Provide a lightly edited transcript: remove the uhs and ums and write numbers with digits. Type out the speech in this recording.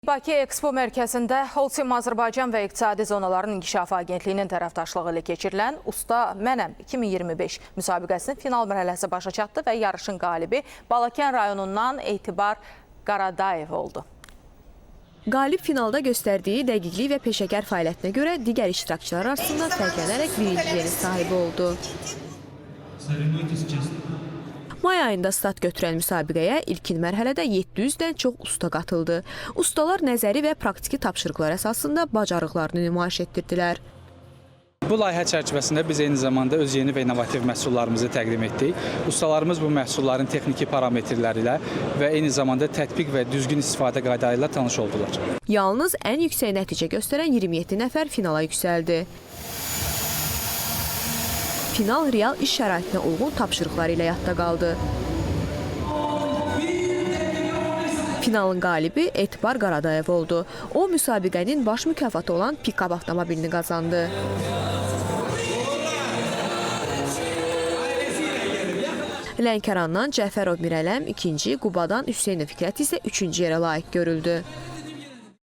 Bakı Ekspo mərkəzində Holcim Azərbaycan və İqtisadi Zonaların İnkişafı Agentliyinin tərəfdaşlığı ilə keçirilən Usta Mənəm 2025 müsabiqəsinin final mərhələsi başa çatdı və yarışın qalibi Balakən rayonundan Etibar Qaradayev oldu. Qalib finalda göstərdiyi dəqiqlik və peşəkar fəaliyyətinə görə digər iştirakçılar arasında fərqlənərək birinci yerin sahibi oldu. May ayında start götürən müsabiqəyə ilkin mərhələdə 700-dən çox usta qatıldı. Ustalar nəzəri və praktiki tapşırıqlar əsasında bacarıqlarını nümayiş etdirdilər. Bu layihə çərçivəsində biz eyni zamanda öz yeni və innovativ məhsullarımızı təqdim etdik. Ustalarımız bu məhsulların texniki parametrləri ilə və eyni zamanda tətbiq və düzgün istifadə qaydaları ilə tanış oldular. Yalnız ən yüksək nəticə göstərən 27 nəfər finala yüksəldi. Final real iş şəraitinə uyğun tapşırıqları ilə yadda qaldı. Finalın qalibi Etibar Qaradayev oldu. O, müsabiqənin baş mükafatı olan pikap avtomobilini qazandı. Lənkərandan Cəfərov Mirələm ikinci, Qubadan Hüseynov Fikrət isə üçüncü yerə layiq görüldü.